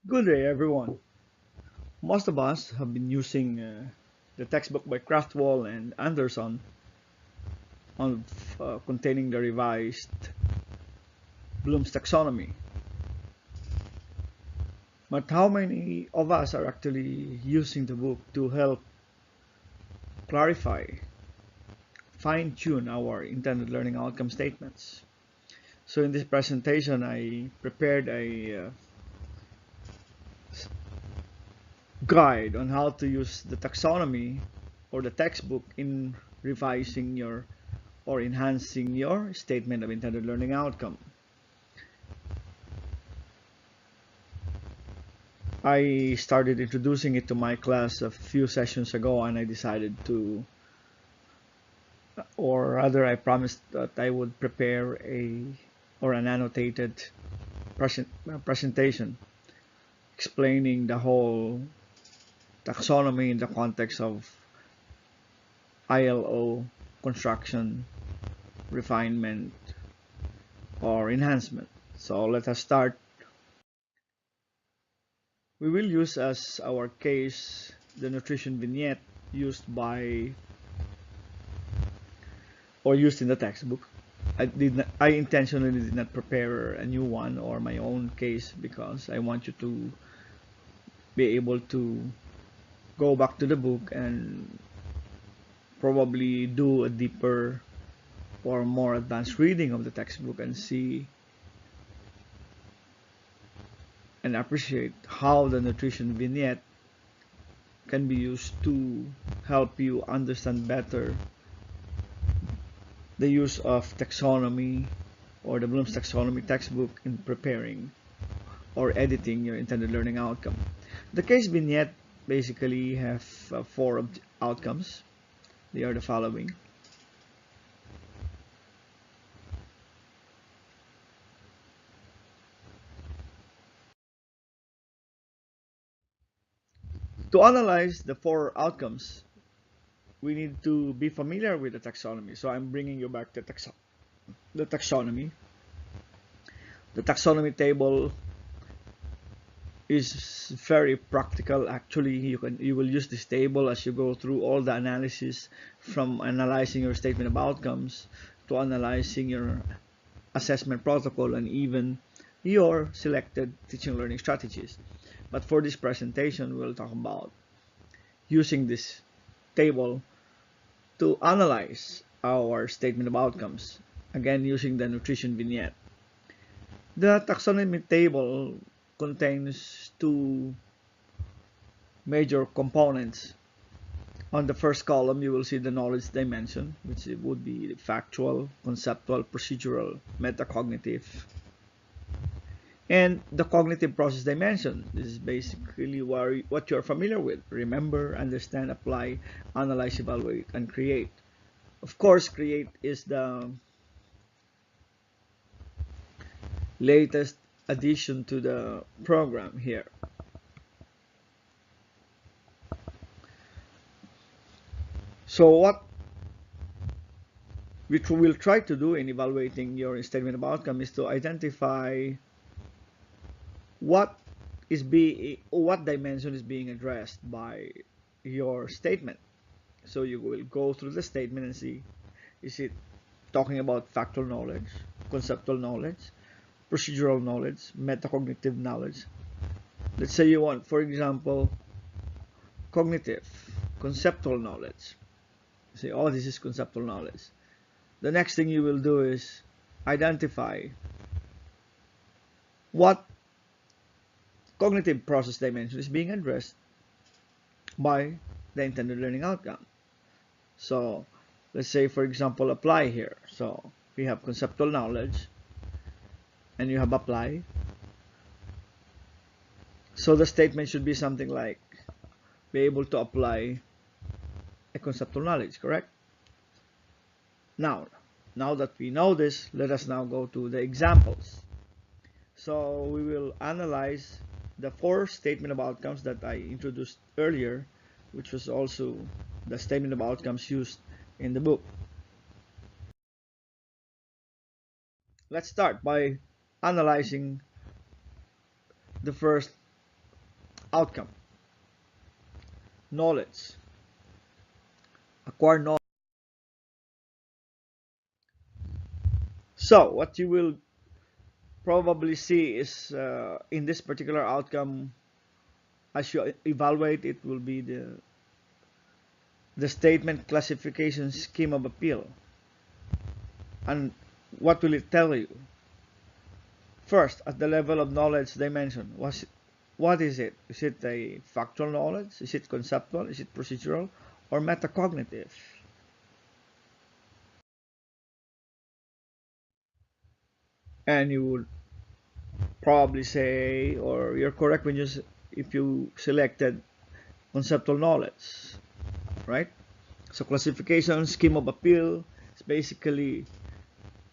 Good day, everyone. Most of us have been using the textbook by Kraftwall and Anderson on containing the revised Bloom's taxonomy. But how many of us are actually using the book to help clarify, fine-tune our intended learning outcome statements? So in this presentation, I prepared a guide on how to use the taxonomy or the textbook in revising your or enhancing your statement of intended learning outcome. I started introducing it to my class a few sessions ago, and I decided to, or rather I promised that I would prepare an annotated presentation explaining the whole taxonomy in the context of ILO construction, refinement, or enhancement. So let us start. We will use as our case the nutrition vignette used by or used in the textbook. I intentionally did not prepare a new one or my own case because I want you to be able to go back to the book and probably do a deeper or more advanced reading of the textbook and see and appreciate how the nutrition vignette can be used to help you understand better the use of taxonomy or the Bloom's taxonomy textbook in preparing or editing your intended learning outcome. The case vignette basically have four outcomes. They are the following. To analyze the four outcomes, we need to be familiar with the taxonomy. So I'm bringing you back to the taxonomy. The taxonomy table is very practical. Actually, you will use this table as you go through all the analysis, from analyzing your statement of outcomes to analyzing your assessment protocol and even your selected teaching learning strategies. But for this presentation, we'll talk about using this table to analyze our statement of outcomes, again using the nutrition vignette. The taxonomy table contains two major components. On the first column, you will see the knowledge dimension, which would be factual, conceptual, procedural, metacognitive, and the cognitive process dimension. This is basically what you're familiar with: remember, understand, apply, analyze, evaluate, and create. Of course, create is the latest addition to the program here. So what we will try to do in evaluating your statement of outcome is to identify what dimension is being addressed by your statement. So you will go through the statement and see, is it talking about factual knowledge, conceptual knowledge, procedural knowledge, metacognitive knowledge. Let's say you want, for example, cognitive, conceptual knowledge. You say, oh, this is conceptual knowledge. The next thing you will do is identify what cognitive process dimension is being addressed by the intended learning outcome. So let's say, for example, apply here. So we have conceptual knowledge and you have apply. So the statement should be something like, be able to apply a conceptual knowledge, correct? Now that we know this, let us now go to the examples. So we will analyze the four statement of outcomes that I introduced earlier, which was also the statement of outcomes used in the book. Let's start by analyzing the first outcome, knowledge, acquire knowledge. So what you will probably see is in this particular outcome, as you evaluate it, will be the statement classification scheme of appeal. And what will it tell you? First, at the level of knowledge dimension, what is it? Is it a factual knowledge? Is it conceptual? Is it procedural? Or metacognitive? And you would probably say, or you're correct when if you selected conceptual knowledge, right? So classification scheme of appeal is basically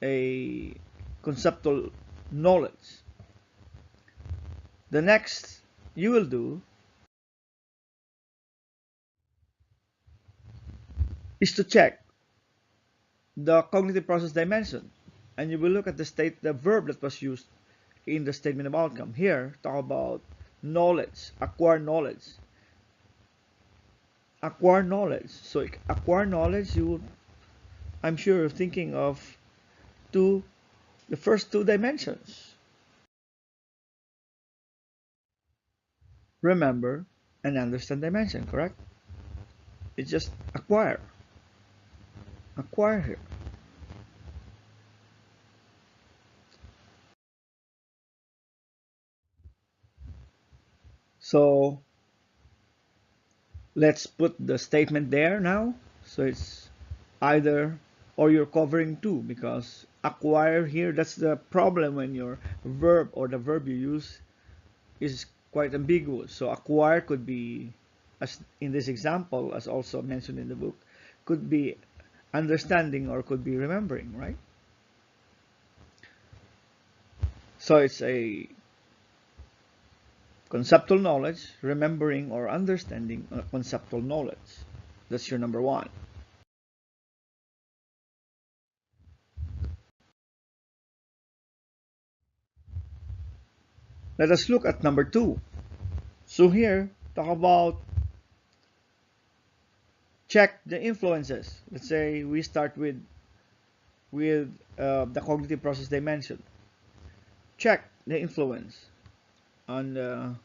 a conceptual knowledge. The next you will do is to check the cognitive process dimension, and you will look at the verb that was used in the statement of outcome. Here, talk about knowledge, acquire knowledge. Acquire knowledge. So acquire knowledge, I'm sure you're thinking of the first two dimensions. Remember and understand dimension, correct? It's just acquire. Acquire here. So let's put the statement there now. So it's either or, you're covering two, because acquire here, that's the problem when your verb or the verb you use is quite ambiguous. So acquire could be, as in this example, as also mentioned in the book, could be understanding or could be remembering, right? So it's a conceptual knowledge, remembering or understanding conceptual knowledge. That's your number one. Let us look at number two. So here, talk about check the influences. Let's say we start with the cognitive process dimension. Check the influence, and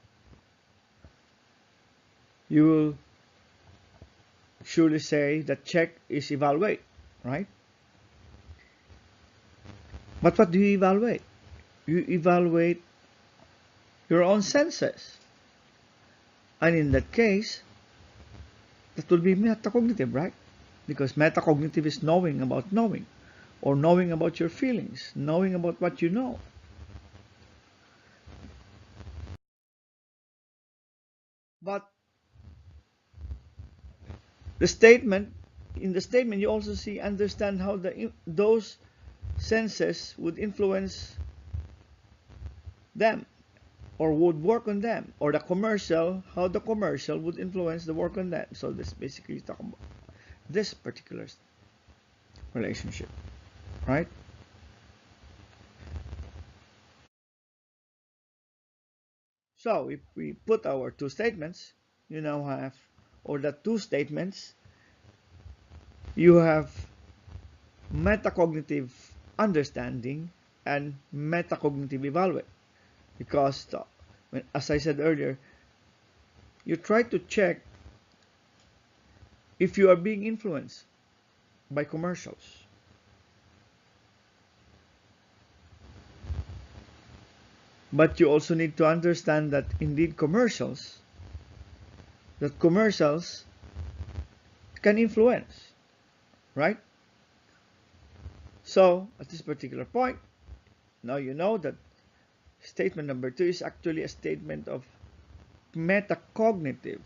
you will surely say that check is evaluate, right? But what do you evaluate? You evaluate your own senses, and in that case, that will be metacognitive, right? Because metacognitive is knowing about knowing, or knowing about your feelings, knowing about what you know. But in the statement, you also see understand how those senses would influence them, or would work on them, or how the commercial would influence the work on them. So this basically is talking about this particular relationship, right? So if we put our two statements, you now have, or the two statements, you have metacognitive understanding and metacognitive evaluate. Because as I said earlier, you try to check if you are being influenced by commercials. But you also need to understand that indeed commercials can influence, right? So at this particular point, now you know that statement number two is actually a statement of metacognitive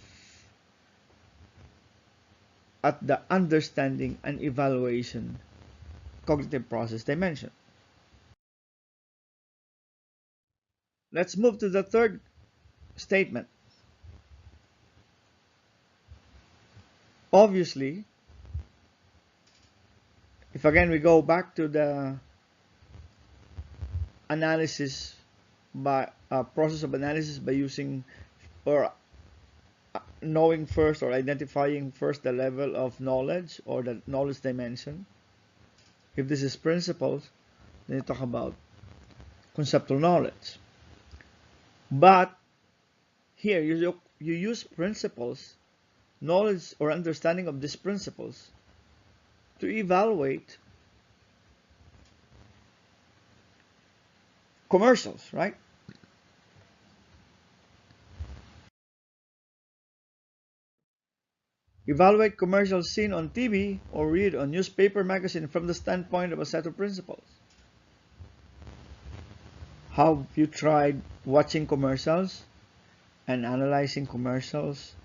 at the understanding and evaluation cognitive process dimension. Let's move to the third statement. Obviously, if again we go back to the analysis by process of analysis by using or knowing first or identifying first the level of knowledge or the knowledge dimension. If this is principles, then you talk about conceptual knowledge. But here you use principles, knowledge or understanding of these principles to evaluate commercials, right? Evaluate commercials seen on TV or read on newspaper magazine from the standpoint of a set of principles. Have you tried watching commercials and analyzing commercials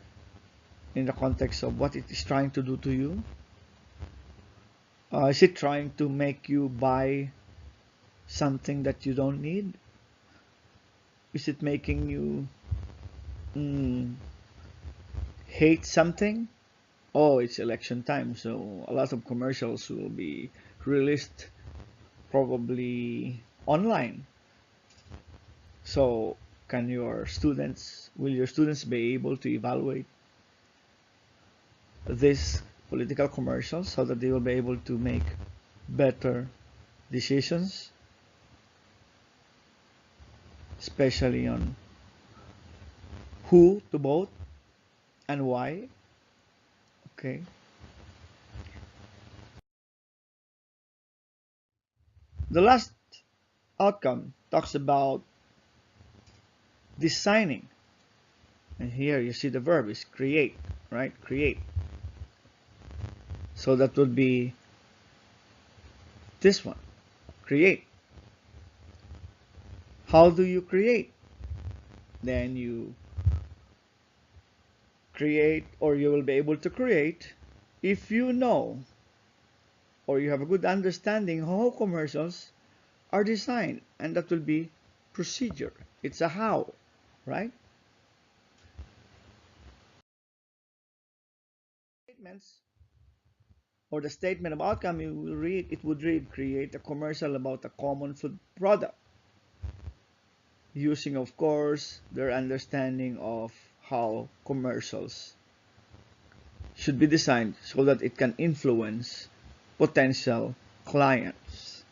in the context of what it is trying to do to you? Is it trying to make you buy something that you don't need? Is it making you hate something? Oh, it's election time, so a lot of commercials will be released probably online. So will your students be able to evaluate these political commercials so that they will be able to make better decisions, especially on who to vote and why? Okay. The last outcome talks about designing. And here you see the verb is create, right? Create. So that would be this one, create. How do you create? Then you create, or you will be able to create if you know or you have a good understanding how commercials are designed, and that will be procedure. It's a how, right? Statements or the statement of outcome you will read, it would read create a commercial about a common food product, using of course their understanding of how commercials should be designed so that it can influence potential clients.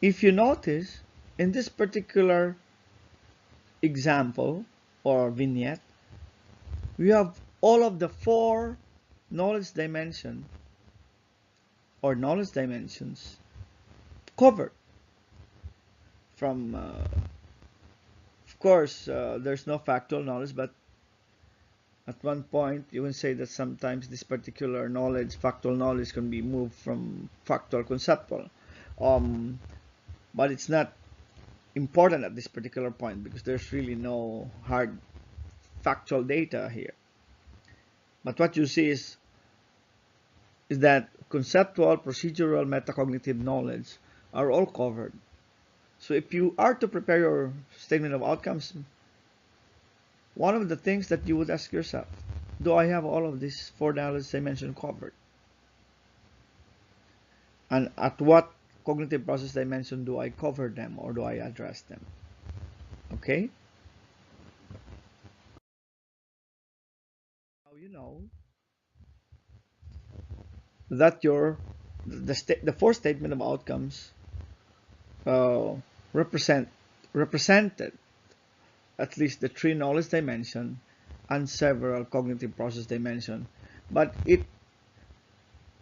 If you notice, in this particular example or vignette, we have all of the four knowledge dimension or knowledge dimensions covered. From of course there's no factual knowledge, but at one point you can say that sometimes this particular knowledge, factual knowledge, can be moved from factual conceptual, but it's not important at this particular point because there's really no hard factual data here. But what you see is that conceptual, procedural, metacognitive knowledge are all covered. So if you are to prepare your statement of outcomes, one of the things that you would ask yourself, do I have all of these four knowledge dimensions covered? And at what cognitive process dimension do I cover them or do I address them? Okay? Now you know that the fourth statement of outcomes uh, represented at least the three knowledge dimension and several cognitive process dimension, but it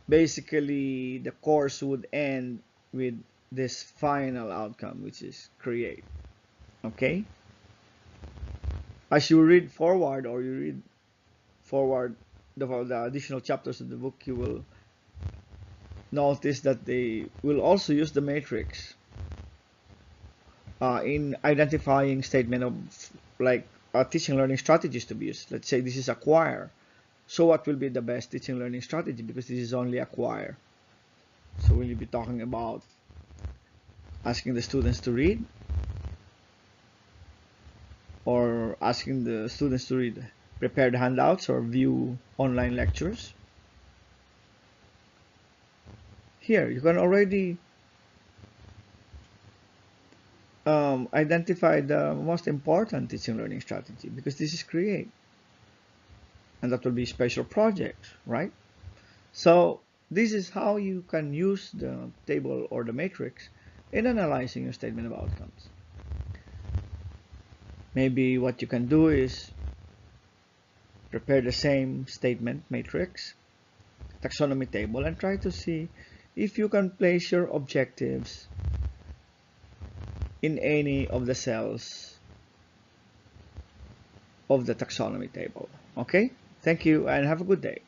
basically the course would end with this final outcome, which is create. Okay, as you read forward or you read forward the additional chapters of the book, you will notice that they will also use the matrix in identifying statement of like teaching learning strategies to be used. Let's say this is acquire. So what will be the best teaching learning strategy, because this is only acquire? So will you be talking about asking the students to read, or asking the students to read prepared handouts or view online lectures? Here you can already identify the most important teaching learning strategy, because this is create, and that will be special projects, right? So this is how you can use the table or the matrix in analyzing your statement of outcomes. Maybe what you can do is prepare the same statement matrix, taxonomy table, and try to see if you can place your objectives in any of the cells of the taxonomy table. Okay? Thank you and have a good day.